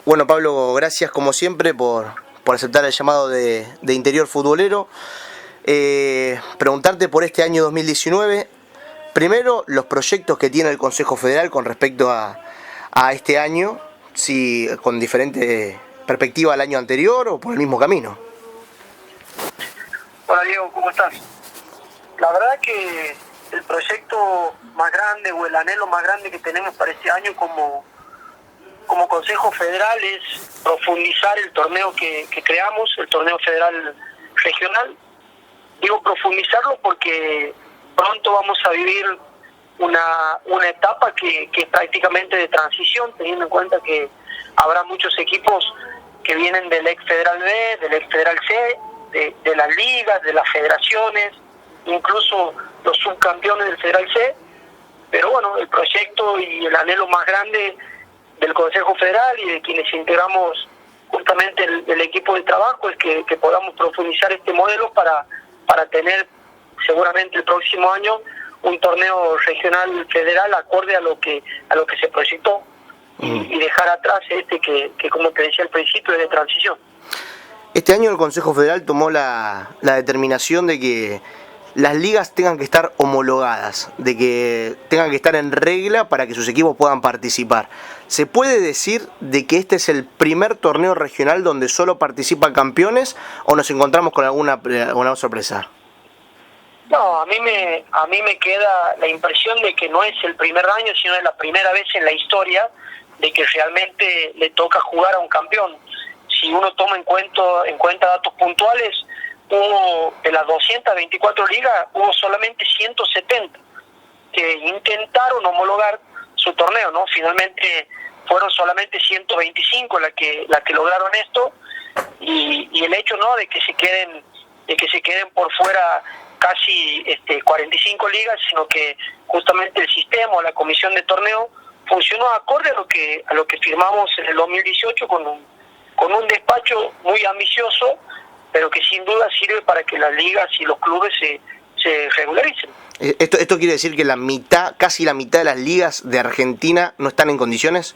Bueno, Pablo, gracias como siempre por aceptar el llamado de Interior Futbolero. Preguntarte por este año 2019. Primero, los proyectos que tiene el Consejo Federal con respecto a este año, si con diferente perspectiva al año anterior o por el mismo camino. Hola Diego, ¿cómo estás? La verdad que el proyecto más grande o el anhelo más grande que tenemos para este año como Consejo Federal es profundizar el torneo que creamos, el torneo federal regional. Digo profundizarlo porque pronto vamos a vivir una etapa que es prácticamente de transición, teniendo en cuenta que habrá muchos equipos que vienen del ex Federal B, del ex Federal C, de las ligas, de las federaciones, incluso los subcampeones del Federal C. Pero bueno, el proyecto y el anhelo más grande del Consejo Federal y de quienes integramos justamente el equipo de trabajo es que podamos profundizar este modelo para tener seguramente el próximo año un torneo regional federal acorde a lo que se proyectó y dejar atrás que como te decía al principio, es de transición. Este año el Consejo Federal tomó la determinación de que las ligas tengan que estar homologadas, de que tengan que estar en regla para que sus equipos puedan participar. ¿Se puede decir de que este es el primer torneo regional donde solo participan campeones o nos encontramos con alguna sorpresa? No, a mí me queda la impresión de que no es el primer año, sino es la primera vez en la historia de que realmente le toca jugar a un campeón. Si uno toma en cuenta datos puntuales, hubo de las 224 ligas, hubo solamente 170 que intentaron homologar su torneo, ¿no? Finalmente fueron solamente 125 las que lograron esto, y el hecho, ¿no?, de que se queden por fuera casi 45 ligas, sino que justamente el sistema o la comisión de torneo funcionó acorde a lo que firmamos en el 2018 con un despacho muy ambicioso, pero que sin duda sirve para que las ligas y los clubes se regularicen. ¿Esto quiere decir que casi la mitad de las ligas de Argentina no están en condiciones?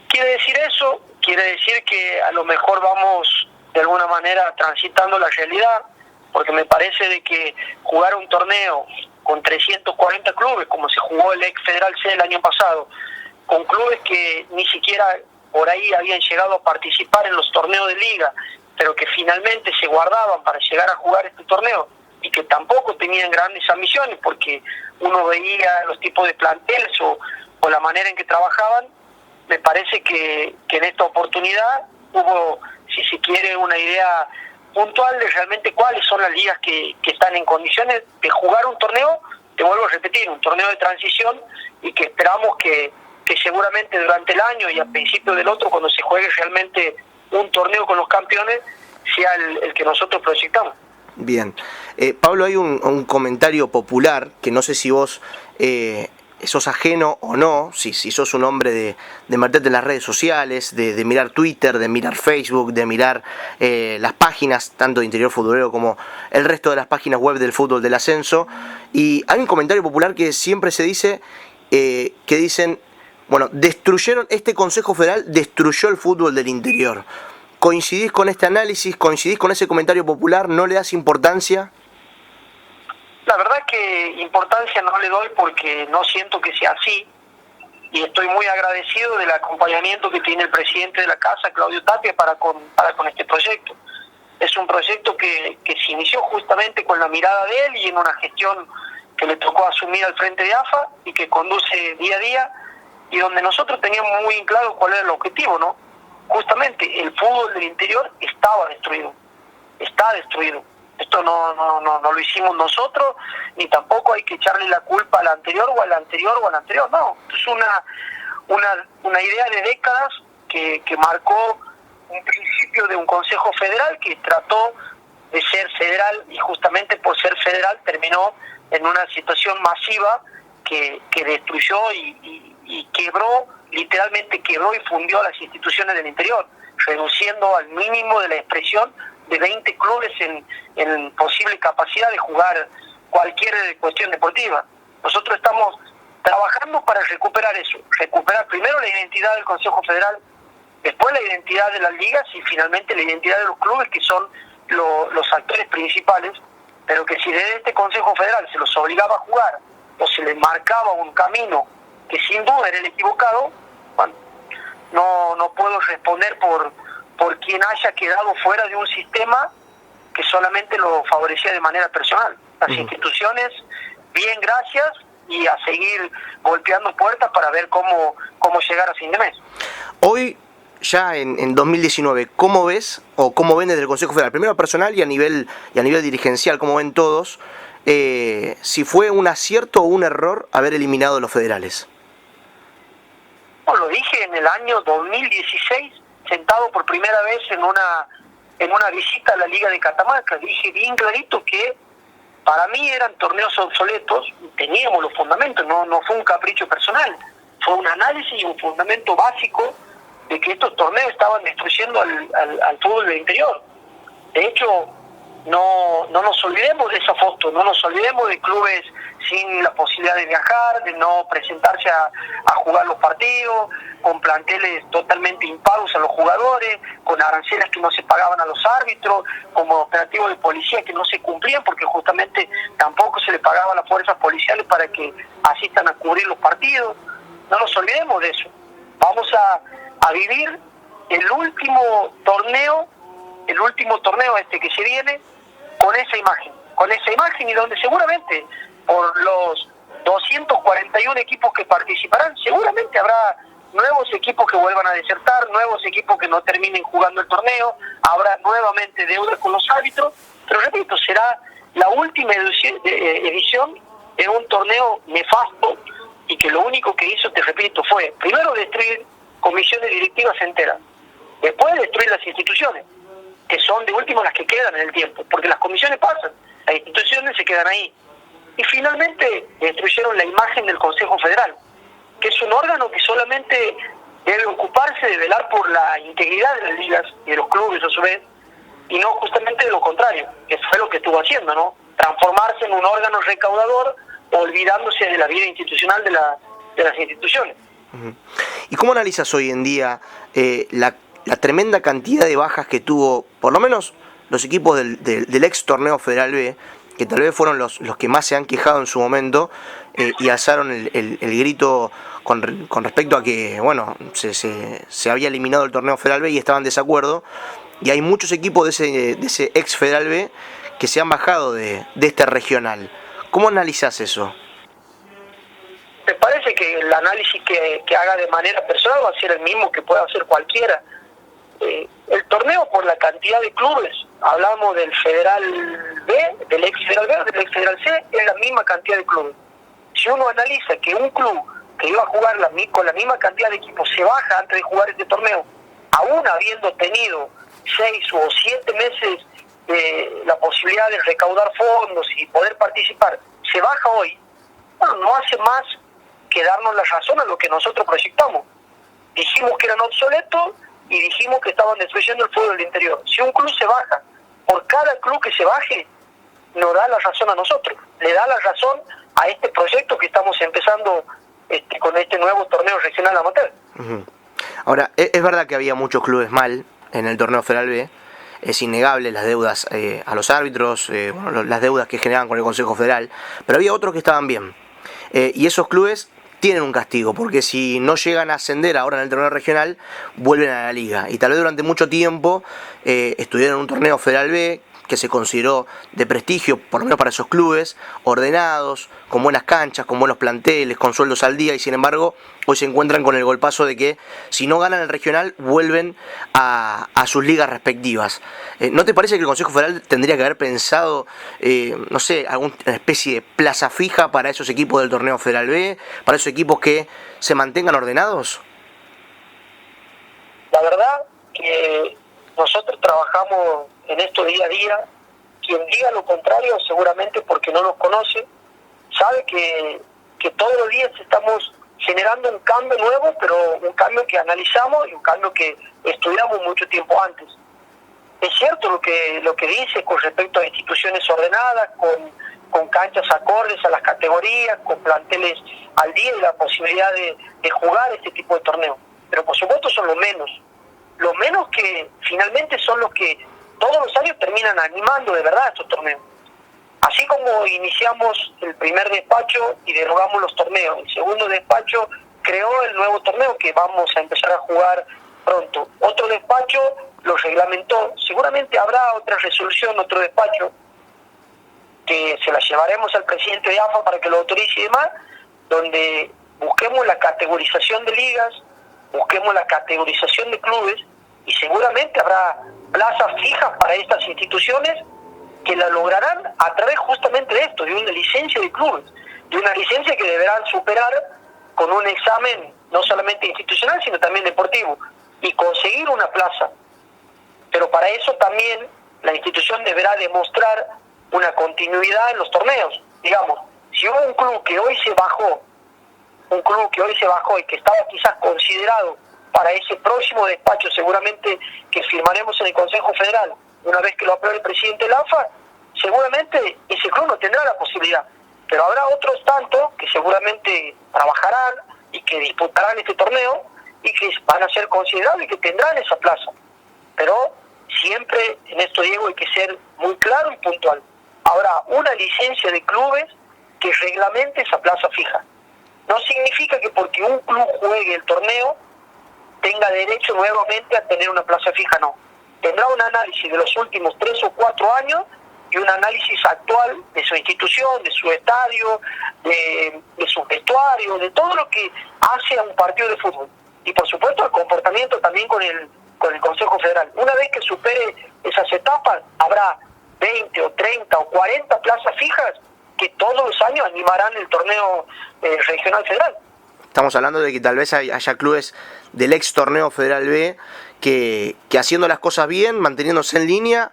Quiere decir que a lo mejor vamos de alguna manera transitando la realidad, porque me parece de que jugar un torneo con 340 clubes, como se jugó el ex Federal C el año pasado, con clubes que ni siquiera por ahí habían llegado a participar en los torneos de liga, pero que finalmente se guardaban para llegar a jugar este torneo y que tampoco tenían grandes ambiciones porque uno veía los tipos de planteles o la manera en que trabajaban. Me parece que en esta oportunidad hubo, si se quiere, una idea puntual de realmente cuáles son las ligas que están en condiciones de jugar un torneo, te vuelvo a repetir, un torneo de transición, y que esperamos que seguramente durante el año y a principios del otro, cuando se juegue realmente un torneo con los campeones, sea el que nosotros proyectamos. Bien. Pablo, hay un comentario popular que no sé si vos sos ajeno o no, si sos un hombre de meterte en las redes sociales, de mirar Twitter, de mirar Facebook, de mirar las páginas, tanto de Interior Futbolero como el resto de las páginas web del fútbol del ascenso, y hay un comentario popular que siempre se dice, que dicen, bueno, este Consejo Federal destruyó el fútbol del interior. ¿Coincidís con este análisis? ¿Coincidís con ese comentario popular? ¿No le das importancia? La verdad que importancia no le doy porque no siento que sea así, y estoy muy agradecido del acompañamiento que tiene el presidente de la casa, Claudio Tapia, para con este proyecto. Es un proyecto que se inició justamente con la mirada de él y en una gestión que le tocó asumir al frente de AFA y que conduce día a día, y donde nosotros teníamos muy en claro cuál era el objetivo, ¿no? Justamente el fútbol del interior estaba destruido, está destruido. Esto no lo hicimos nosotros, ni tampoco hay que echarle la culpa al anterior o al anterior o al anterior, no. Es una idea de décadas que marcó un principio de un Consejo Federal que trató de ser federal, y justamente por ser federal terminó en una situación masiva que destruyó y quebró, literalmente quebró y fundió a las instituciones del interior, reduciendo al mínimo de la expresión de 20 clubes en posible capacidad de jugar cualquier cuestión deportiva. Nosotros estamos trabajando para recuperar eso, recuperar primero la identidad del Consejo Federal, después la identidad de las ligas y finalmente la identidad de los clubes, que son los actores principales, pero que si desde este Consejo Federal se los obligaba a jugar o se les marcaba un camino que sin duda era el equivocado, bueno, no puedo responder por quien haya quedado fuera de un sistema que solamente lo favorecía de manera personal. Las instituciones, bien, gracias, y a seguir golpeando puertas para ver cómo llegar a fin de mes. Hoy, ya en 2019, ¿cómo ves o cómo ven desde el Consejo Federal? Primero personal y a nivel dirigencial, ¿cómo ven todos? Si fue un acierto o un error haber eliminado a los federales. Lo dije en el año 2016, sentado por primera vez en una visita a la Liga de Catamarca. Dije bien clarito que para mí eran torneos obsoletos, teníamos los fundamentos, no fue un capricho personal, fue un análisis y un fundamento básico de que estos torneos estaban destruyendo al fútbol del interior. De hecho, no nos olvidemos de esa foto, no nos olvidemos de clubes sin la posibilidad de viajar, de no presentarse a jugar los partidos, con planteles totalmente impagos a los jugadores, con aranceles que no se pagaban a los árbitros, como operativos de policía que no se cumplían porque justamente tampoco se le pagaba a las fuerzas policiales para que asistan a cubrir los partidos. No nos olvidemos de eso. Vamos a vivir el último torneo que se viene con esa imagen y donde seguramente por los 241 equipos que participarán, seguramente habrá nuevos equipos que vuelvan a desertar, nuevos equipos que no terminen jugando el torneo, habrá nuevamente deudas con los árbitros, pero repito, será la última edición de un torneo nefasto y que lo único que hizo, te repito, fue primero destruir comisiones directivas enteras, después destruir las instituciones, que son de último las que quedan en el tiempo, porque las comisiones pasan, las instituciones se quedan ahí. Y finalmente destruyeron la imagen del Consejo Federal, que es un órgano que solamente debe ocuparse de velar por la integridad de las ligas y de los clubes a su vez, y no justamente de lo contrario, que fue lo que estuvo haciendo, ¿no? Transformarse en un órgano recaudador, olvidándose de la vida institucional de las instituciones. ¿Y cómo analizas hoy en día la tremenda cantidad de bajas que tuvo, por lo menos los equipos del ex torneo Federal B, que tal vez fueron los que más se han quejado en su momento y alzaron el grito con respecto a que, bueno, se había eliminado el torneo Federal B y estaban en desacuerdo, y hay muchos equipos de ese ex Federal B que se han bajado de este regional? ¿Cómo analizás eso? Me parece que el análisis que haga de manera personal va a ser el mismo que pueda hacer cualquiera. El torneo, por la cantidad de clubes, hablamos del Federal B, del ex Federal B o del ex Federal C, es la misma cantidad de clubes. Si uno analiza que un club que iba a jugar con la misma cantidad de equipos se baja antes de jugar este torneo, aún habiendo tenido 6 o 7 meses de la posibilidad de recaudar fondos y poder participar, se baja hoy, bueno, no hace más que darnos la razón a lo que nosotros proyectamos. Dijimos que eran obsoletos y dijimos que estaban destruyendo el fútbol del interior. Si un club se baja, por cada club que se baje, nos da la razón a nosotros, le da la razón a este proyecto que estamos empezando con este nuevo torneo regional amateur. Ahora, es verdad que había muchos clubes mal en el torneo Federal B, es innegable las deudas a los árbitros, las deudas que generaban con el Consejo Federal, pero había otros que estaban bien, y esos clubes tienen un castigo, porque si no llegan a ascender ahora en el torneo regional, vuelven a la liga, y tal vez durante mucho tiempo estuvieron en un torneo Federal B que se consideró de prestigio, por lo menos para esos clubes, ordenados, con buenas canchas, con buenos planteles, con sueldos al día, y sin embargo hoy se encuentran con el golpazo de que si no ganan el regional vuelven a sus ligas respectivas. ¿No te parece que el Consejo Federal tendría que haber pensado, no sé, alguna especie de plaza fija para esos equipos del torneo Federal B, para esos equipos que se mantengan ordenados? La verdad que nosotros trabajamos en esto día a día. Quien diga lo contrario, seguramente porque no nos conoce, sabe que todos los días estamos generando un cambio nuevo, pero un cambio que analizamos y un cambio que estudiamos mucho tiempo antes. Es cierto lo que dice con respecto a instituciones ordenadas, con canchas acordes a las categorías, con planteles al día y la posibilidad de jugar este tipo de torneos. Pero por supuesto son los menos que finalmente son los que todos los años terminan animando de verdad estos torneos. Así como iniciamos el primer despacho y derogamos los torneos, el segundo despacho creó el nuevo torneo que vamos a empezar a jugar pronto. Otro despacho lo reglamentó. Seguramente habrá otra resolución, otro despacho, que se la llevaremos al presidente de AFA para que lo autorice y demás, donde busquemos la categorización de ligas, busquemos la categorización de clubes, y seguramente habrá plazas fijas para estas instituciones que la lograrán a través justamente de esto, de una licencia de clubes, de una licencia que deberán superar con un examen no solamente institucional, sino también deportivo, y conseguir una plaza. Pero para eso también la institución deberá demostrar una continuidad en los torneos. Digamos, si hubo un club que hoy se bajó, y que estaba quizás considerado para ese próximo despacho, seguramente que firmaremos en el Consejo Federal, una vez que lo apruebe el presidente de la AFA, seguramente ese club no tendrá la posibilidad. Pero habrá otros tantos que seguramente trabajarán y que disputarán este torneo y que van a ser considerados y que tendrán esa plaza. Pero siempre en esto, Diego, hay que ser muy claro y puntual. Habrá una licencia de clubes que reglamente esa plaza fija. No significa que porque un club juegue el torneo tenga derecho nuevamente a tener una plaza fija, no. Tendrá un análisis de los últimos 3 o 4 años y un análisis actual de su institución, de su estadio, de su vestuario, de todo lo que hace a un partido de fútbol. Y por supuesto el comportamiento también con el Consejo Federal. Una vez que supere esas etapas, habrá 20 o 30 o 40 plazas fijas que todos los años animarán el torneo regional federal. Estamos hablando de que tal vez haya clubes del ex torneo Federal B que haciendo las cosas bien, manteniéndose en línea,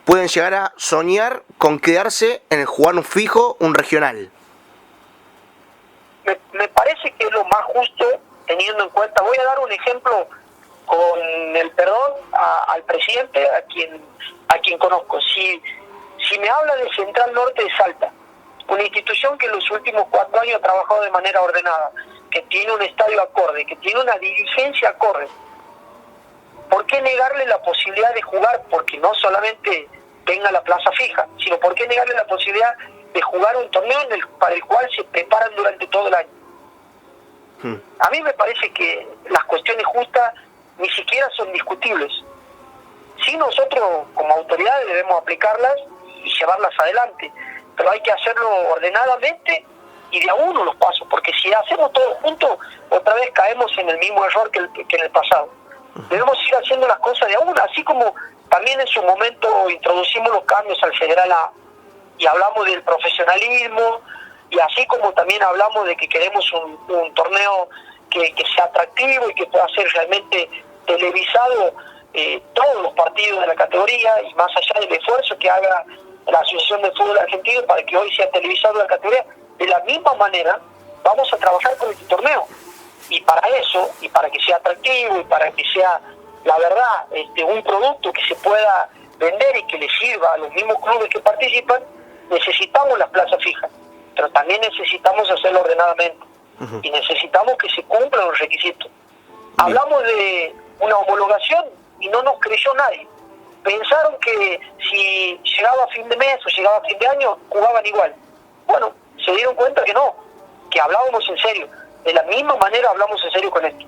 pueden llegar a soñar con quedarse en el jugar un fijo, un regional. Me parece que es lo más justo, teniendo en cuenta, voy a dar un ejemplo con el perdón al presidente, a quien conozco. Si me habla de Central Norte de Salta, una institución que en los últimos 4 años ha trabajado de manera ordenada, que tiene un estadio acorde, que tiene una dirigencia acorde, ¿por qué negarle la posibilidad de jugar? Porque no solamente tenga la plaza fija, sino ¿por qué negarle la posibilidad de jugar un torneo para el cual se preparan durante todo el año? A mí me parece que las cuestiones justas ni siquiera son discutibles. Sí, nosotros como autoridades debemos aplicarlas y llevarlas adelante, pero hay que hacerlo ordenadamente y de a uno los pasos, porque si hacemos todo juntos, otra vez caemos en el mismo error que en el pasado. Debemos ir haciendo las cosas de a uno, así como también en su momento introducimos los cambios al Federal A y hablamos del profesionalismo, y así como también hablamos de que queremos un torneo que sea atractivo y que pueda ser realmente televisado todos los partidos de la categoría, y más allá del esfuerzo que haga la Asociación de Fútbol Argentino para que hoy sea televisado la categoría, de la misma manera vamos a trabajar con este torneo. Y para eso, y para que sea atractivo, y para que sea, la verdad, un producto que se pueda vender y que le sirva a los mismos clubes que participan, necesitamos las plazas fijas, pero también necesitamos hacerlo ordenadamente. Y necesitamos que se cumplan los requisitos. Hablamos de una homologación y no nos creyó nadie. Pensaron que si llegaba a fin de mes o llegaba a fin de año, jugaban igual. Bueno, se dieron cuenta que no, que hablábamos en serio. De la misma manera hablamos en serio con esto.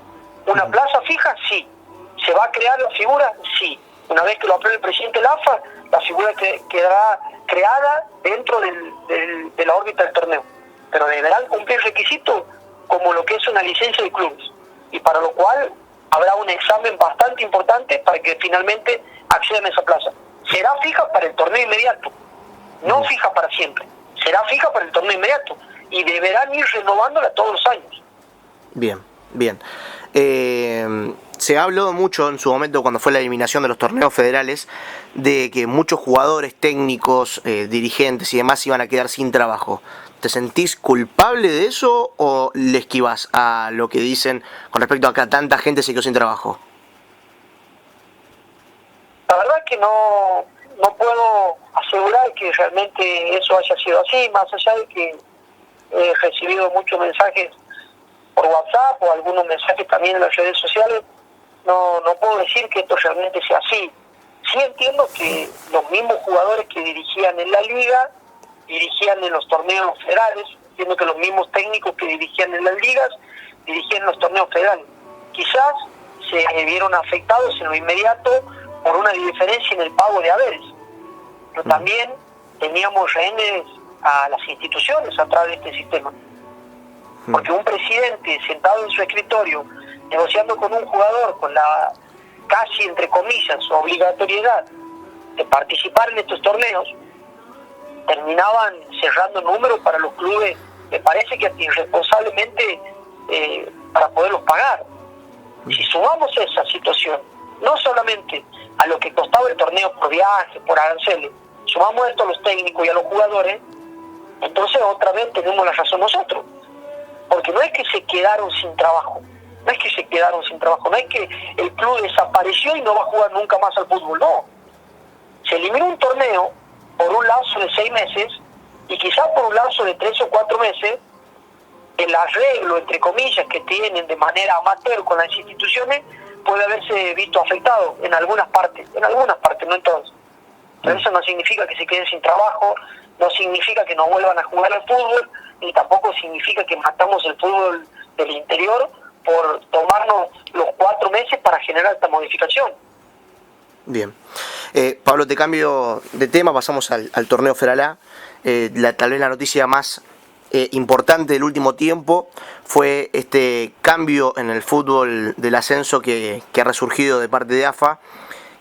¿Una plaza fija? Sí. ¿Se va a crear la figura? Sí. Una vez que lo apruebe el presidente de la AFA, la figura quedará creada dentro de la órbita del torneo. Pero deberán cumplir requisitos como lo que es una licencia de clubes. Y para lo cual habrá un examen bastante importante para que finalmente accedan a esa plaza. Será fija para el torneo inmediato, no fija para siempre. Será fija para el torneo inmediato y deberán ir renovándola todos los años. Bien, bien. Se habló mucho en su momento cuando fue la eliminación de los torneos federales de que muchos jugadores, técnicos, dirigentes y demás iban a quedar sin trabajo. ¿Te sentís culpable de eso o le esquivas a lo que dicen con respecto a que tanta gente se quedó sin trabajo? La verdad que no no puedo asegurar que realmente eso haya sido así, más allá de que he recibido muchos mensajes por WhatsApp o algunos mensajes también en las redes sociales. No puedo decir que esto realmente sea así. Sí entiendo que los mismos jugadores que dirigían en la liga dirigían en los torneos federales, entiendo que los mismos técnicos que dirigían en las ligas dirigían en los torneos federales. Quizás se vieron afectados en lo inmediato por una diferencia en el pago de haberes, pero también teníamos rehenes a las instituciones a través de este sistema, porque un presidente sentado en su escritorio negociando con un jugador con la casi, entre comillas, obligatoriedad de participar en estos torneos, terminaban cerrando números para los clubes, me parece que irresponsablemente, para poderlos pagar. Si sumamos esa situación, no solamente a lo que costaba el torneo por viaje, por aranceles, sumamos esto a los técnicos y a los jugadores, entonces otra vez tenemos la razón nosotros. Porque no es que se quedaron sin trabajo, no es que el club desapareció y no va a jugar nunca más al fútbol, no. Se eliminó un torneo por un lapso de 6 meses y quizás por un lapso de 3 o 4 meses, el arreglo, entre comillas, que tienen de manera amateur con las instituciones puede haberse visto afectado en algunas partes, no en todas. Pero eso no significa que se queden sin trabajo, no significa que no vuelvan a jugar al fútbol, ni tampoco significa que matamos el fútbol del interior por tomarnos los 4 meses para generar esta modificación. Bien. Pablo, te cambio de tema, pasamos al torneo Federal A. Tal vez la noticia más importante del último tiempo fue este cambio en el fútbol del ascenso que ha resurgido de parte de AFA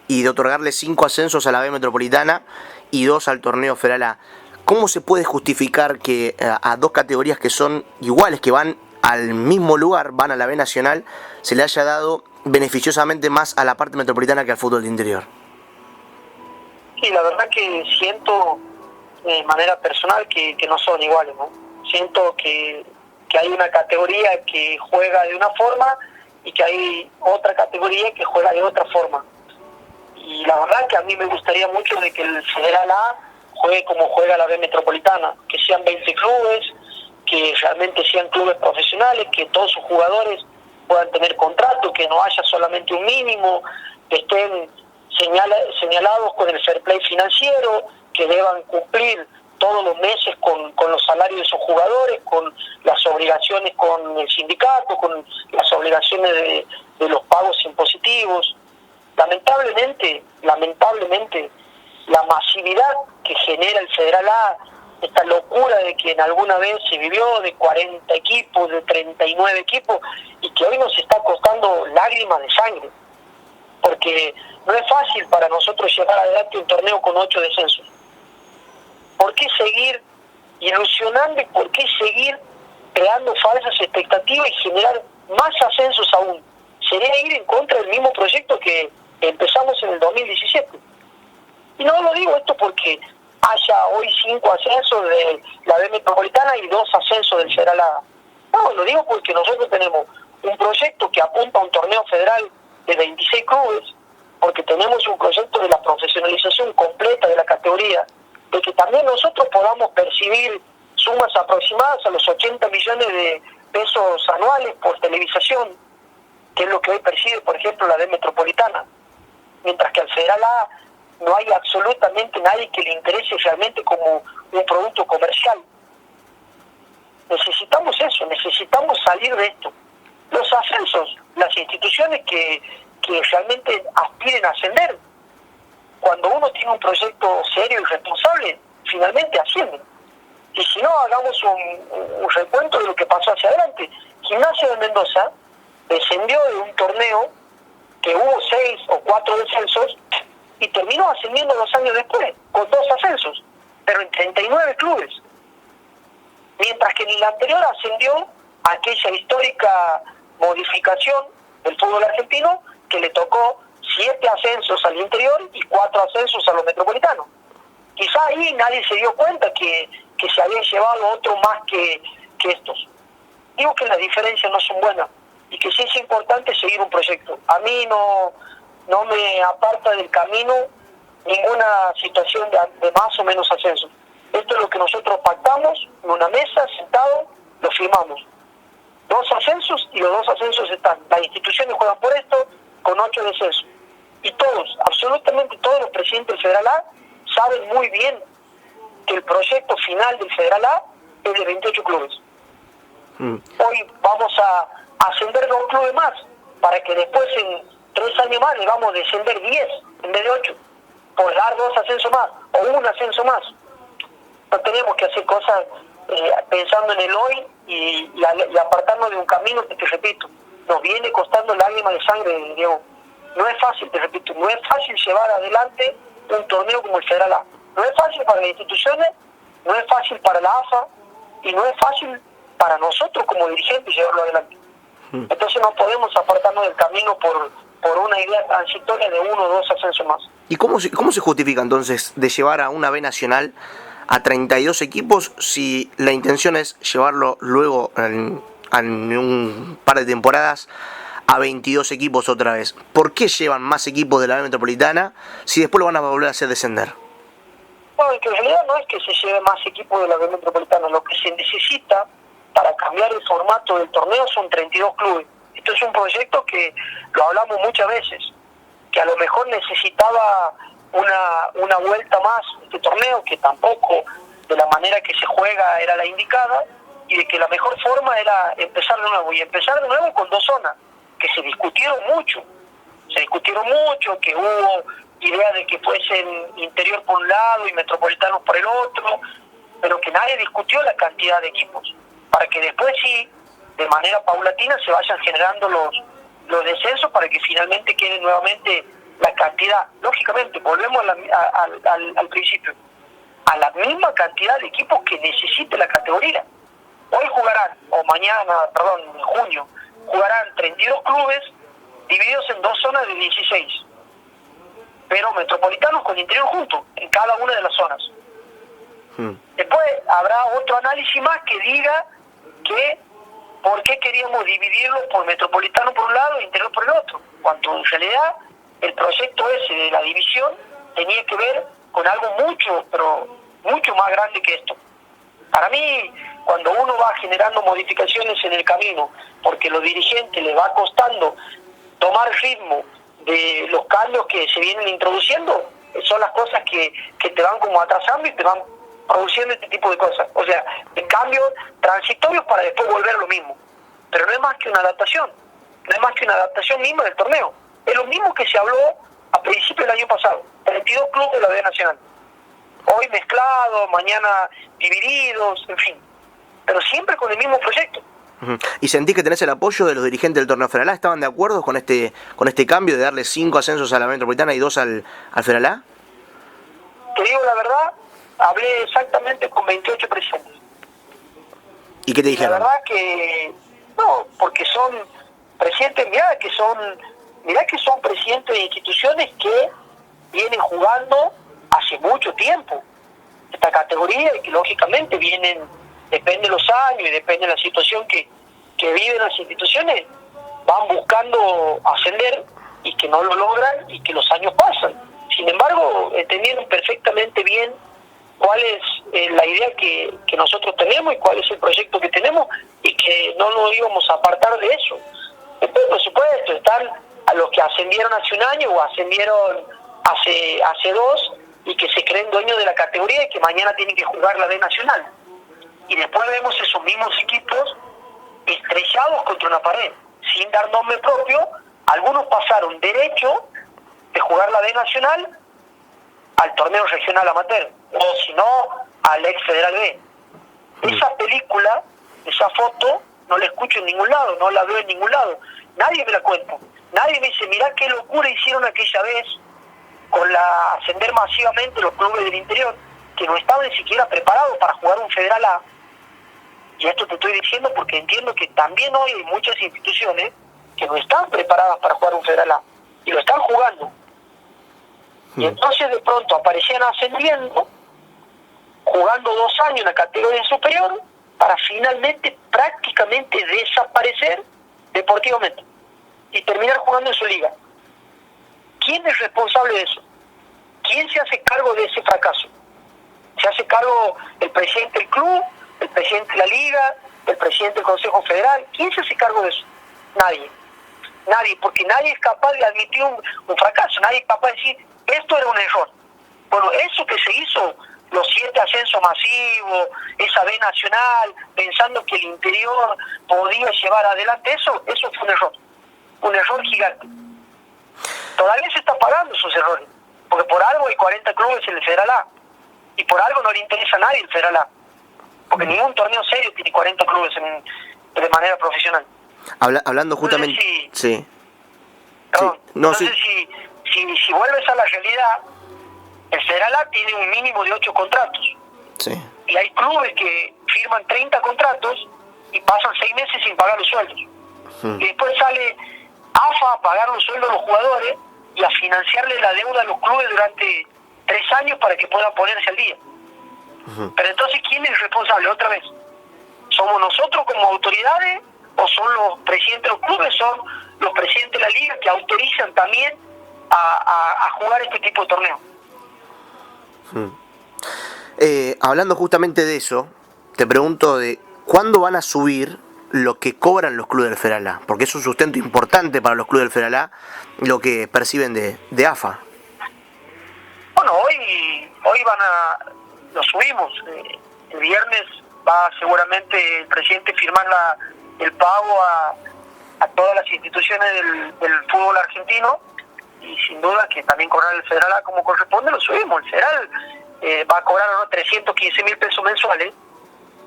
y de otorgarle 5 ascensos a la B Metropolitana y 2 al torneo Federal A. ¿Cómo se puede justificar que a 2 categorías que son iguales, que van al mismo lugar, van a la B Nacional, se le haya dado beneficiosamente más a la parte metropolitana que al fútbol de interior? Sí, la verdad que siento de manera personal que no son iguales, ¿no? Siento que hay una categoría que juega de una forma y que hay otra categoría que juega de otra forma. Y la verdad que a mí me gustaría mucho de que el Federal A juegue como juega la B Metropolitana, que sean 20 clubes, que realmente sean clubes profesionales, que todos sus jugadores puedan tener contrato, que no haya solamente un mínimo, que estén señalados con el fair play financiero, que deban cumplir todos los meses con los salarios de sus jugadores, con las obligaciones con el sindicato, con las obligaciones de los pagos impositivos. Lamentablemente, la masividad que genera el Federal A, esta locura de que en alguna vez se vivió de 40 equipos, de 39 equipos, y que hoy nos está costando lágrimas de sangre, porque no es fácil para nosotros llevar adelante un torneo con 8 descensos. ¿Por qué seguir ilusionando y por qué seguir creando falsas expectativas y generar más ascensos aún? Sería ir en contra del mismo proyecto que empezamos en el 2017. Y no lo digo esto porque haya hoy 5 ascensos de la B Metropolitana y 2 ascensos del Federal A. No, lo digo porque nosotros tenemos un proyecto que apunta a un torneo federal de 26 clubes, porque tenemos un proyecto de la profesionalización completa de la categoría, de que también nosotros podamos percibir sumas aproximadas a los 80 millones de pesos anuales por televisación, que es lo que hoy percibe, por ejemplo, la B Metropolitana, mientras que al Federal A no hay absolutamente nadie que le interese realmente como un producto comercial. Necesitamos eso, necesitamos salir de esto. Los ascensos, las instituciones que realmente aspiren a ascender, cuando uno tiene un proyecto serio y responsable, finalmente ascienden. Y si no, hagamos un recuento de lo que pasó hacia adelante. Gimnasia de Mendoza descendió de un torneo que hubo 6 o 4 descensos y terminó ascendiendo 2 años después, con 2 ascensos, pero en 39 clubes. Mientras que en el anterior ascendió aquella histórica modificación del fútbol argentino que le tocó 7 ascensos al interior y 4 ascensos a los metropolitanos. Quizá ahí nadie se dio cuenta que se habían llevado otro más que estos. Digo que las diferencias no son buenas y que sí es importante seguir un proyecto. A mí no me aparta del camino ninguna situación de más o menos ascenso. Esto es lo que nosotros pactamos en una mesa, sentado, lo firmamos. 2 ascensos y los 2 ascensos están. Las instituciones juegan por esto con 8 descensos. Y todos, absolutamente todos los presidentes del Federal A saben muy bien que el proyecto final del Federal A es de 28 clubes. Hoy vamos a ascender 2 clubes más para que después en 3 años más le vamos a descender 10 en vez de 8 por dar 2 ascensos más o 1 ascenso más. No tenemos que hacer cosas pensando en el hoy y apartarnos de un camino que, te repito, nos viene costando lágrimas de sangre, Diego. No es fácil, te repito, no es fácil llevar adelante un torneo como el Federal A. No es fácil para las instituciones, no es fácil para la AFA y no es fácil para nosotros como dirigentes llevarlo adelante. Entonces no podemos apartarnos del camino por una idea transitoria de 1 o 2 ascensos más. ¿Y cómo se justifica entonces de llevar a una B nacional a 32 equipos si la intención es llevarlo luego en un par de temporadas a 22 equipos otra vez? ¿Por qué llevan más equipos de la B Metropolitana si después lo van a volver a hacer descender? Bueno, en realidad no es que se lleve más equipos de la B Metropolitana, lo que se necesita para cambiar el formato del torneo son 32 clubes. Esto es un proyecto que lo hablamos muchas veces, que a lo mejor necesitaba una vuelta más este torneo, que tampoco de la manera que se juega era la indicada, y de que la mejor forma era empezar de nuevo, y empezar de nuevo con 2 zonas, que se discutieron mucho, que hubo idea de que fuesen interior por un lado y metropolitanos por el otro, pero que nadie discutió la cantidad de equipos, para que después sí, de manera paulatina, se vayan generando los descensos para que finalmente quede nuevamente la cantidad. Lógicamente, volvemos al principio, a la misma cantidad de equipos que necesite la categoría. Hoy jugarán, en junio, jugarán 32 clubes divididos en 2 zonas de 16, pero metropolitanos con interior juntos, en cada una de las zonas. Después habrá otro análisis más que diga que por qué queríamos dividirlo por metropolitano por un lado e interior por el otro, cuando en realidad el proyecto ese de la división tenía que ver con algo mucho más grande que esto. Para mí, cuando uno va generando modificaciones en el camino, porque a los dirigentes les va costando tomar ritmo de los cambios que se vienen introduciendo, son las cosas que te van como atrasando y te van produciendo este tipo de cosas. O sea, de cambios transitorios para después volver a lo mismo. Pero no es más que una adaptación. No es más que una adaptación misma del torneo. Es lo mismo que se habló a principios del año pasado. 32 clubes de la B Nacional. Hoy mezclados, mañana divididos, en fin. Pero siempre con el mismo proyecto. ¿Y sentís que tenés el apoyo de los dirigentes del torneo Federal A? ¿Estaban de acuerdo con este cambio de darle 5 ascensos a la Metropolitana y 2 al Federal A? Te digo la verdad, hablé exactamente con 28 presidentes. ¿Y qué te dijeron? La verdad que no, porque son presidentes, mirá que son presidentes de instituciones que vienen jugando hace mucho tiempo esta categoría y que lógicamente depende de los años y depende de la situación que viven las instituciones, van buscando ascender y que no lo logran y que los años pasan. Sin embargo, entendieron perfectamente bien cuál es la idea que nosotros tenemos y cuál es el proyecto que tenemos y que no nos íbamos a apartar de eso. Después, por supuesto, están a los que ascendieron hace un año o ascendieron hace 2 y que se creen dueños de la categoría y que mañana tienen que jugar la B Nacional. Y después vemos esos mismos equipos estrellados contra una pared, sin dar nombre propio. Algunos pasaron derecho de jugar la B Nacional al torneo regional amateur, o si no, al ex Federal B. Esa película, esa foto, no la escucho en ningún lado, no la veo en ningún lado. Nadie me la cuenta. Nadie me dice, mirá qué locura hicieron aquella vez con ascender masivamente los clubes del interior, que no estaban ni siquiera preparados para jugar un Federal A. Y esto te estoy diciendo porque entiendo que también hoy hay muchas instituciones que no están preparadas para jugar un Federal A, y lo están jugando. Y entonces de pronto aparecían ascendiendo, jugando 2 años en la categoría superior, para finalmente prácticamente desaparecer deportivamente y terminar jugando en su liga. ¿Quién es responsable de eso? ¿quién se hace cargo de ese fracaso? ¿Se hace cargo el presidente del club, el presidente de la liga, el presidente del Consejo Federal? ¿Quién se hace cargo de eso? Nadie. Nadie, porque nadie es capaz de admitir un fracaso, nadie es capaz de decir, esto era un error. Bueno, eso que se hizo, los 7 ascensos masivos, esa B nacional, pensando que el interior podía llevar adelante eso fue un error gigante. Todavía se está pagando esos errores, porque por algo hay 40 clubes en el Federal A, y por algo no le interesa a nadie el Federal A, porque ningún torneo serio tiene 40 clubes de manera profesional. Hablando justamente... Si vuelves a la realidad, el Federal A tiene un mínimo de 8 contratos. Sí. Y hay clubes que firman 30 contratos y pasan 6 meses sin pagar los sueldos. Y después sale AFA a pagar los sueldos a los jugadores y a financiarle la deuda a los clubes durante 3 años para que puedan ponerse al día. Pero entonces, ¿quién es el responsable? Otra vez, ¿somos nosotros como autoridades o son los presidentes de los clubes, son los presidentes de la liga que autorizan también a jugar este tipo de torneo? Hablando justamente de eso, te pregunto de ¿cuándo van a subir lo que cobran los clubes del Federal A? Porque es un sustento importante para los clubes del Federal A, lo que perciben de AFA. Bueno, hoy lo subimos. El viernes va seguramente el presidente a firmar el pago a todas las instituciones del fútbol argentino, y sin duda que también cobrar el Federal A como corresponde, lo subimos. El Federal va a cobrar 315.000 pesos mensuales,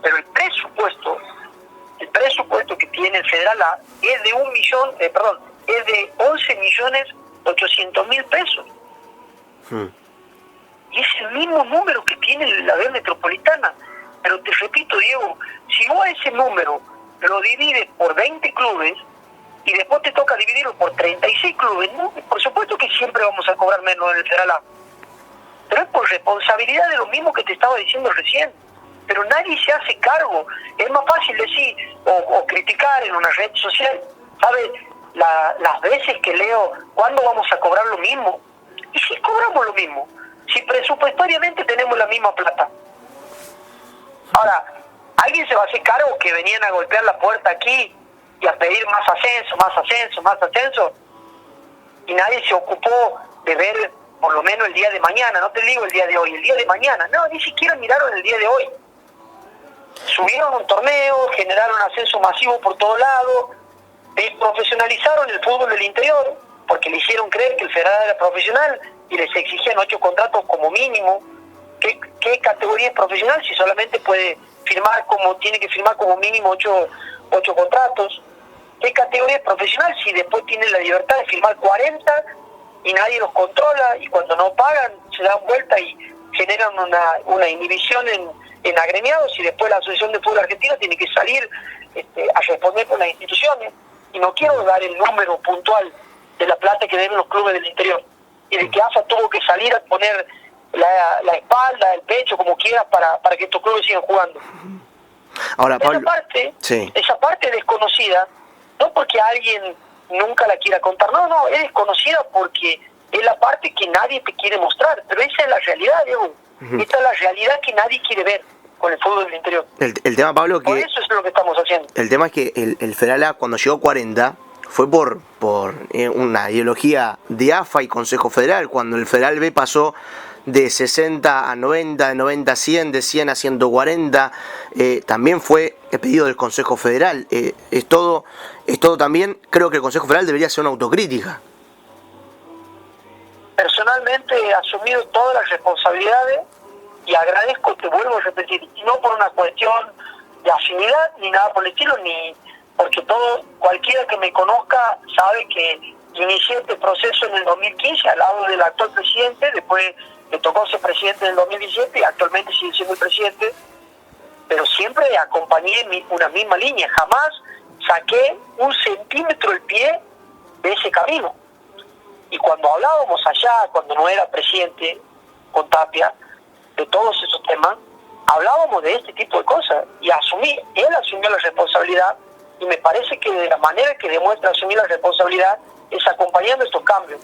pero el presupuesto que tiene el Federal A es de 11.800.000 pesos. Y es el mismo número que tiene la B Metropolitana. Pero te repito, Diego, si vos ese número lo divides por 20 clubes y después te toca dividirlo por 36 clubes, ¿no? Por supuesto que siempre vamos a cobrar menos en el Federal A. Pero es por responsabilidad de lo mismo que te estaba diciendo recién. Pero nadie se hace cargo. Es más fácil decir o criticar en una red social. ¿Sabes? Las veces que leo, ¿cuándo vamos a cobrar lo mismo? Y si cobramos lo mismo, si presupuestariamente tenemos la misma plata. Ahora, ¿alguien se va a hacer cargo que venían a golpear la puerta aquí y a pedir más ascenso? Y nadie se ocupó de ver por lo menos el día de mañana, no te digo el día de hoy, el día de mañana. No, ni siquiera miraron el día de hoy. Subieron un torneo, generaron ascenso masivo por todos lados, profesionalizaron el fútbol del interior, porque le hicieron creer que el Federal era profesional y les exigían 8 contratos como mínimo. ¿Qué categoría es profesional si solamente puede tiene que firmar como mínimo 8 contratos? ¿Qué categoría es profesional si después tiene la libertad de firmar 40 y nadie los controla, y cuando no pagan se dan vuelta y generan una inhibición en agremiados, y después la Asociación de Fútbol Argentina tiene que salir a responder con las instituciones? Y no quiero dar el número puntual de la plata que deben los clubes del interior, y de que AFA tuvo que salir a poner la espalda, el pecho, como quieras, para que estos clubes sigan jugando. Ahora, Pablo, esa parte desconocida, no porque alguien nunca la quiera contar, no, es desconocida porque es la parte que nadie te quiere mostrar, pero esa es la realidad, Diego. Esta es la realidad que nadie quiere ver con el fútbol del interior. El tema, Pablo, por eso es lo que estamos haciendo. El tema es que el Federal A, cuando llegó a 40, fue por una ideología de AFA y Consejo Federal. Cuando el Federal B pasó de 60 a 90, de 90 a 100, de 100 a 140, también fue pedido del Consejo Federal. Es todo también. Creo que el Consejo Federal debería hacer una autocrítica. Personalmente he asumido todas las responsabilidades y agradezco, te vuelvo a repetir, y no por una cuestión de afinidad ni nada por el estilo, ni porque cualquiera que me conozca sabe que inicié este proceso en el 2015 al lado del actual presidente. Después me tocó ser presidente en el 2017 y actualmente sigue siendo el presidente, pero siempre acompañé una misma línea, jamás saqué un centímetro el pie de ese camino. Y cuando hablábamos allá, cuando no era presidente con Tapia, de todos esos temas, hablábamos de este tipo de cosas, y él asumió la responsabilidad, y me parece que de la manera que demuestra asumir la responsabilidad es acompañando estos cambios.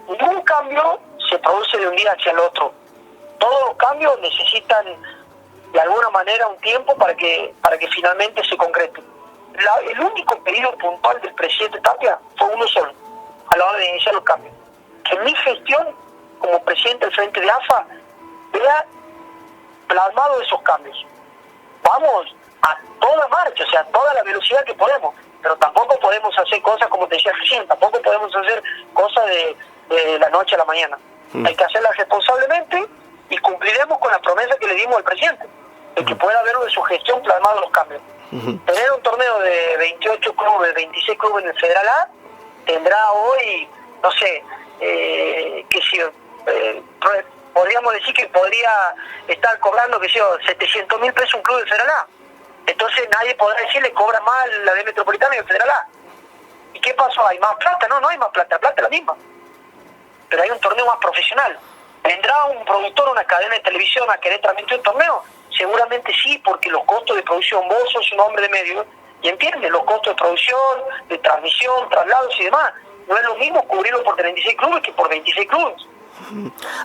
ningún cambio se produce de un día hacia el otro. Todos los cambios necesitan de alguna manera un tiempo para que finalmente se concreten. El único pedido puntual del presidente Tapia fue uno solo, a la hora de iniciar los cambios: que mi gestión como presidente del Frente de AFA vea plasmado esos cambios. Vamos a toda marcha, o sea, a toda la velocidad que podemos, pero tampoco podemos hacer cosas como te decía recién, tampoco podemos hacer cosas de la noche a la mañana. Hay que hacerlas responsablemente y cumpliremos con la promesa que le dimos al presidente, de que pueda haber de su gestión plasmado los cambios. Tener un torneo de 28 clubes, 26 clubes en el Federal A, tendrá hoy, no sé, podríamos decir que podría estar cobrando, 700.000 pesos un club del Federal A. Entonces nadie podrá decirle cobra más la de Metropolitana y el Federal A. ¿Y qué pasó? ¿Hay más plata? No hay más plata, la plata es la misma. Pero hay un torneo más profesional. ¿Vendrá un productor, una cadena de televisión a querer transmitir un torneo? Seguramente sí, porque los costos de producción, vos sos un hombre de medio y entiendes los costos de producción, de transmisión, traslados y demás. No es lo mismo cubrirlo por 36 clubes que por 26 clubes.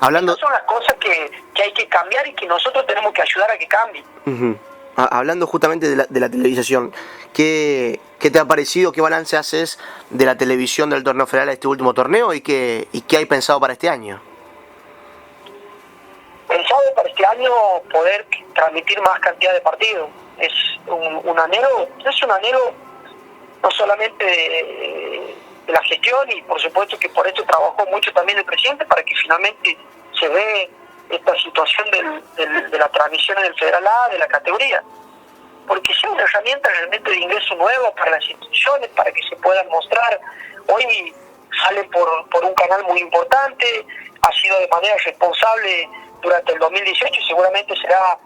Estas son las cosas que hay que cambiar y que nosotros tenemos que ayudar a que cambien. Hablando justamente de la televisación, ¿qué te ha parecido? ¿Qué balance haces de la televisión del torneo federal a este último torneo y qué hay pensado para este año? Pensado para este año poder transmitir más cantidad de partidos. Es un anhelo no solamente de la gestión, y por supuesto que por esto trabajó mucho también el presidente para que finalmente se ve esta situación de la transmisión en el Federal A, de la categoría, porque sea una herramienta realmente de ingreso nuevo para las instituciones, para que se puedan mostrar. Hoy sale por un canal muy importante, ha sido de manera responsable durante el 2018 y seguramente será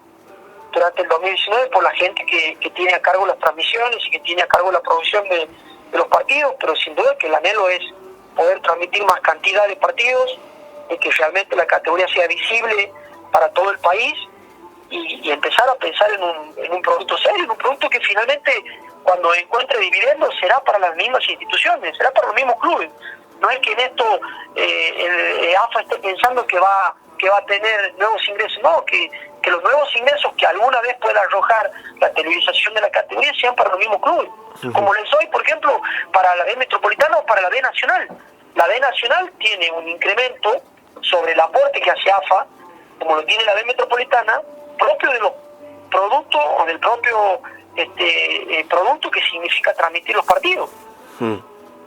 durante el 2019 por la gente que tiene a cargo las transmisiones y que tiene a cargo la producción de los partidos, pero sin duda que el anhelo es poder transmitir más cantidad de partidos, de que realmente la categoría sea visible para todo el país y empezar a pensar en un producto serio, en un producto que finalmente cuando encuentre dividendos será para las mismas instituciones, será para los mismos clubes. No es que en esto el AFA esté pensando que va a tener nuevos ingresos, no, que los nuevos ingresos que alguna vez pueda arrojar la televisación de la categoría sean para los mismos clubes, como les doy, por ejemplo, para la B Metropolitana o para la B Nacional. La B Nacional tiene un incremento sobre el aporte que hace AFA, como lo tiene la B Metropolitana, propio de los productos o del propio producto que significa transmitir los partidos.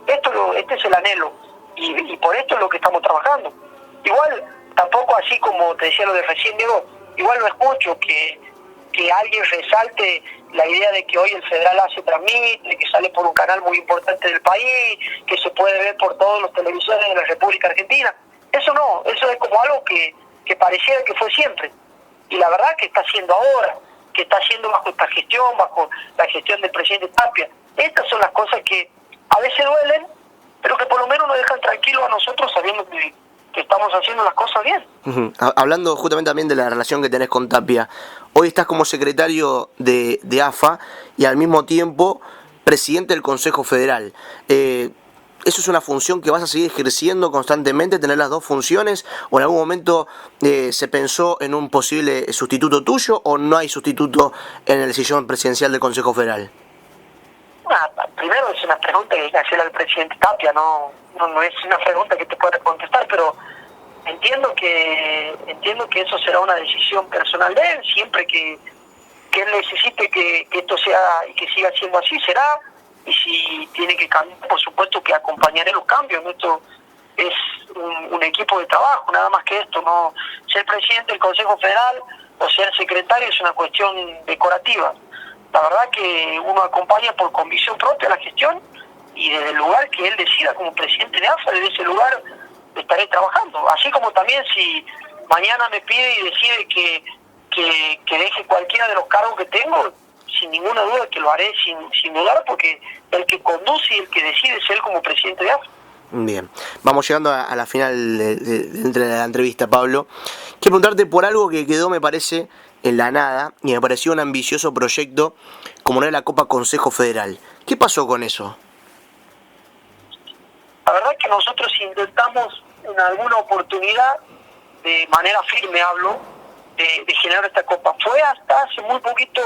Este es el anhelo y por esto es lo que estamos trabajando. Igual, tampoco así como te decía lo de recién, Diego, igual no escucho que alguien resalte la idea de que hoy el Federal A se transmite, que sale por un canal muy importante del país, que se puede ver por todos los televisores de la República Argentina. Eso no, eso es como algo que pareciera que fue siempre. Y la verdad que está haciendo ahora, que está haciendo bajo esta gestión, bajo la gestión del presidente Tapia. Estas son las cosas que a veces duelen, pero que por lo menos nos dejan tranquilos a nosotros sabiendo que estamos haciendo las cosas bien. Hablando justamente también de la relación que tenés con Tapia, hoy estás como secretario de AFA y al mismo tiempo presidente del Consejo Federal. ¿Eso es una función que vas a seguir ejerciendo constantemente, tener las dos funciones? ¿O en algún momento se pensó en un posible sustituto tuyo o no hay sustituto en el sillón presidencial del Consejo Federal? Primero es una pregunta que hay que hacerle al presidente Tapia, no es una pregunta que te pueda contestar, pero entiendo que eso será una decisión personal de él, siempre que él necesite que esto sea y que siga siendo así, será, y si tiene que cambiar, por supuesto que acompañaré los cambios. Esto es un equipo de trabajo, nada más que esto, no ser presidente del Consejo Federal o ser secretario es una cuestión decorativa. La verdad que uno acompaña por convicción propia la gestión y desde el lugar que él decida como presidente de AFA, desde ese lugar estaré trabajando. Así como también si mañana me pide y decide que deje cualquiera de los cargos que tengo, sin ninguna duda que lo haré sin dudar, porque el que conduce y el que decide es él como presidente de AFA. Bien, vamos llegando a la final de la entrevista, Pablo. Quiero preguntarte por algo que quedó, me parece, en la nada, y me pareció un ambicioso proyecto como era la Copa Consejo Federal. ¿Qué pasó con eso? La verdad que nosotros intentamos en alguna oportunidad, de manera firme hablo, de generar esta copa. Fue hasta hace muy poquito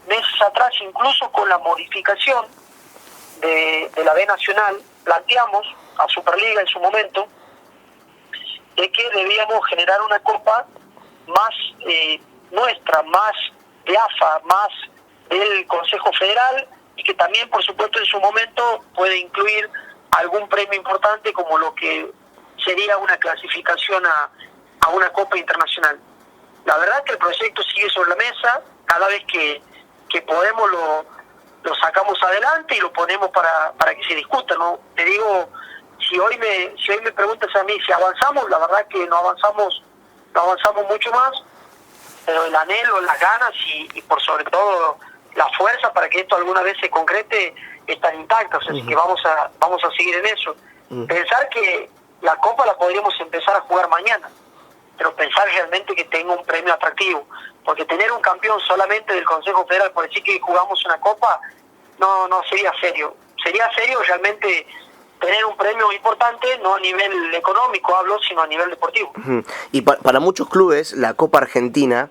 meses atrás, incluso con la modificación de la B Nacional, planteamos a Superliga en su momento de que debíamos generar una copa más nuestra, más de AFA, más del Consejo Federal, y que también, por supuesto, en su momento puede incluir algún premio importante como lo que sería una clasificación a una Copa Internacional. La verdad es que el proyecto sigue sobre la mesa, cada vez que podemos lo sacamos adelante y lo ponemos para que se discuta, ¿no? Te digo, si hoy me preguntas a mí si avanzamos, la verdad que no avanzamos mucho más, pero el anhelo, las ganas y por sobre todo la fuerza para que esto alguna vez se concrete están intactas, así que vamos a seguir en eso. Pensar que la Copa la podríamos empezar a jugar mañana, pero pensar realmente que tenga un premio atractivo, porque tener un campeón solamente del Consejo Federal por decir que jugamos una Copa no sería serio. Sería serio realmente tener un premio importante, no a nivel económico hablo, sino a nivel deportivo. Y para muchos clubes la Copa Argentina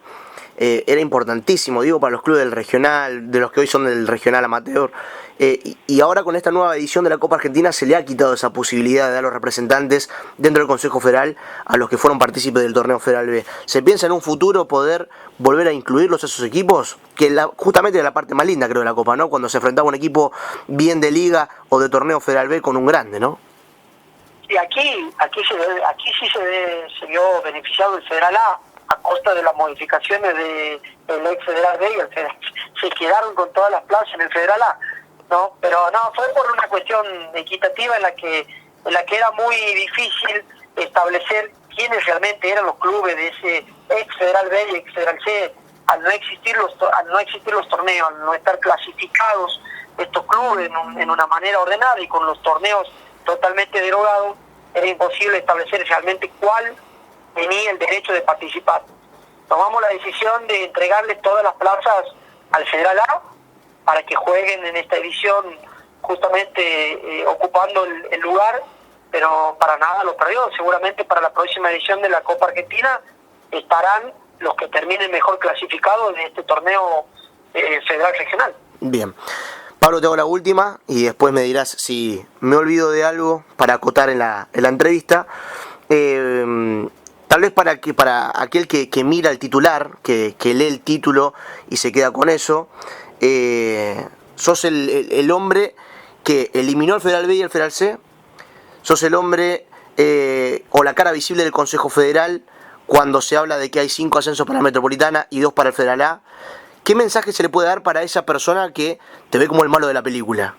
era importantísimo, digo, para los clubes del regional, de los que hoy son del regional amateur, y ahora con esta nueva edición de la Copa Argentina se le ha quitado esa posibilidad de dar los representantes dentro del Consejo Federal a los que fueron partícipes del Torneo Federal B. ¿Se piensa en un futuro poder volver a incluirlos a esos equipos? Que justamente es la parte más linda, creo, de la Copa, ¿no? Cuando se enfrentaba un equipo bien de liga o de Torneo Federal B con un grande, ¿no? Y aquí sí se vio beneficiado el Federal A costa de las modificaciones del ex Federal B, y el Federal, se quedaron con todas las plazas en el Federal A, ¿no? Pero no, fue por una cuestión equitativa en la que era muy difícil establecer quiénes realmente eran los clubes de ese ex Federal B y ex Federal C, al no existir los torneos, al no estar clasificados estos clubes en una manera ordenada y con los torneos totalmente derogados, era imposible establecer realmente cuál tenía el derecho de participar. Tomamos la decisión de entregarles todas las plazas al Federal A para que jueguen en esta edición, justamente ocupando el lugar, pero para nada lo perdió. Seguramente para la próxima edición de la Copa Argentina estarán los que terminen mejor clasificados en este torneo federal regional. Bien. Pablo, te hago la última y después me dirás si me olvido de algo para acotar en la entrevista. Tal vez para aquel que mira el titular, que lee el título y se queda con eso, sos el hombre que eliminó el Federal B y el Federal C, sos el hombre o la cara visible del Consejo Federal cuando se habla de que hay 5 ascensos para la Metropolitana y 2 para el Federal A. ¿Qué mensaje se le puede dar para esa persona que te ve como el malo de la película?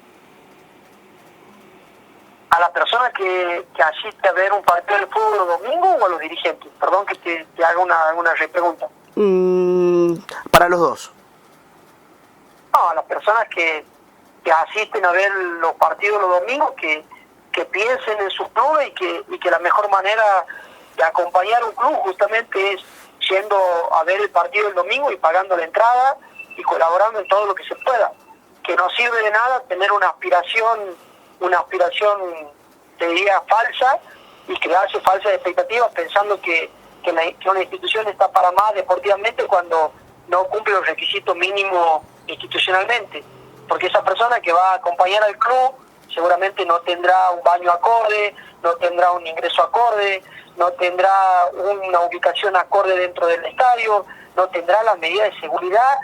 ¿A la persona que asiste a ver un partido de fútbol los domingos o a los dirigentes? Perdón que te haga una repregunta. Para los dos. No, a las personas que asisten a ver los partidos los domingos, que piensen en sus clubes y que la mejor manera de acompañar un club justamente es yendo a ver el partido el domingo y pagando la entrada y colaborando en todo lo que se pueda. Que no sirve de nada tener una aspiración, te diría, falsa, y crearse falsas expectativas pensando que una institución está para más deportivamente cuando no cumple los requisitos mínimos institucionalmente. Porque esa persona que va a acompañar al club seguramente no tendrá un baño acorde, no tendrá un ingreso acorde, no tendrá una ubicación acorde dentro del estadio, no tendrá las medidas de seguridad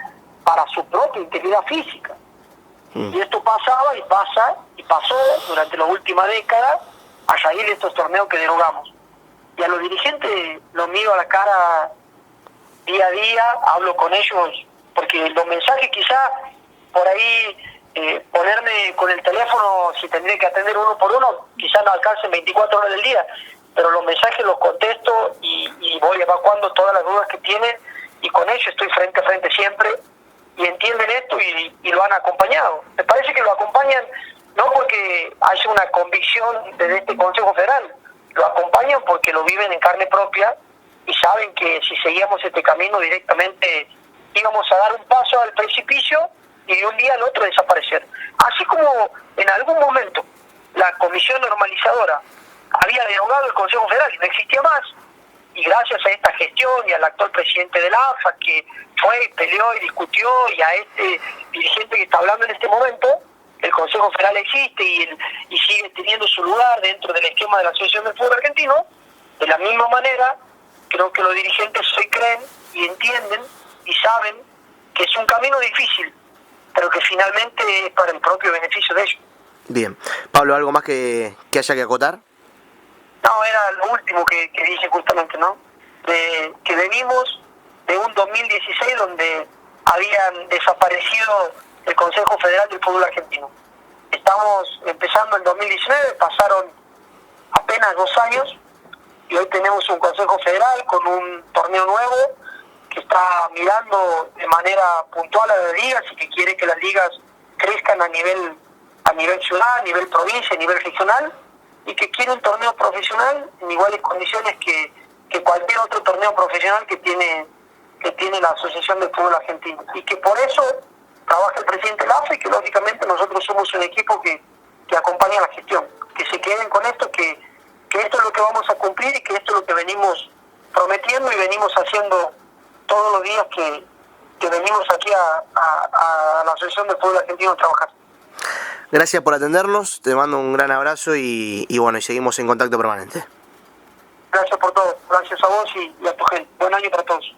para su propia integridad física. Y esto pasaba y pasa y pasó durante la última década a raíz de estos torneos que derogamos. Y a los dirigentes los miro a la cara día a día, hablo con ellos, porque los mensajes quizá por ahí, ponerme con el teléfono, si tendría que atender uno por uno, quizá no alcancen 24 horas del día, pero los mensajes los contesto y voy evacuando todas las dudas que tienen, y con ellos estoy frente a frente siempre, y entienden esto y lo han acompañado. Me parece que lo acompañan no porque haya una convicción desde este Consejo Federal, lo acompañan porque lo viven en carne propia y saben que si seguíamos este camino directamente íbamos a dar un paso al precipicio y de un día al otro desaparecer. Así como en algún momento la comisión normalizadora había derogado abogado del Consejo Federal y no existía más. Y gracias a esta gestión y al actual presidente de la AFA, que fue, peleó y discutió, y a este dirigente que está hablando en este momento, el Consejo Federal existe y sigue teniendo su lugar dentro del esquema de la Asociación del Fútbol Argentino. De la misma manera, creo que los dirigentes hoy creen y entienden y saben que es un camino difícil, pero que finalmente es para el propio beneficio de ellos. Bien. Pablo, ¿algo más que haya que acotar? No, era lo último que dije justamente, ¿no? Que venimos de un 2016 donde habían desaparecido el Consejo Federal del Fútbol Argentino. Estamos empezando en 2019, pasaron apenas 2 años y hoy tenemos un Consejo Federal con un torneo nuevo que está mirando de manera puntual a las ligas y que quiere que las ligas crezcan a nivel ciudad, a nivel provincia, a nivel regional, y que quiere un torneo profesional en iguales condiciones que cualquier otro torneo profesional que tiene la Asociación de Fútbol Argentino. Y que por eso trabaja el presidente de la AFA y que lógicamente nosotros somos un equipo que acompaña la gestión. Que se queden con esto, que esto es lo que vamos a cumplir y que esto es lo que venimos prometiendo y venimos haciendo todos los días que venimos aquí a la Asociación de Fútbol Argentino a trabajar. Gracias por atendernos, te mando un gran abrazo y bueno, y seguimos en contacto permanente. Gracias por todo, gracias a vos y a tu gente. Buen año para todos.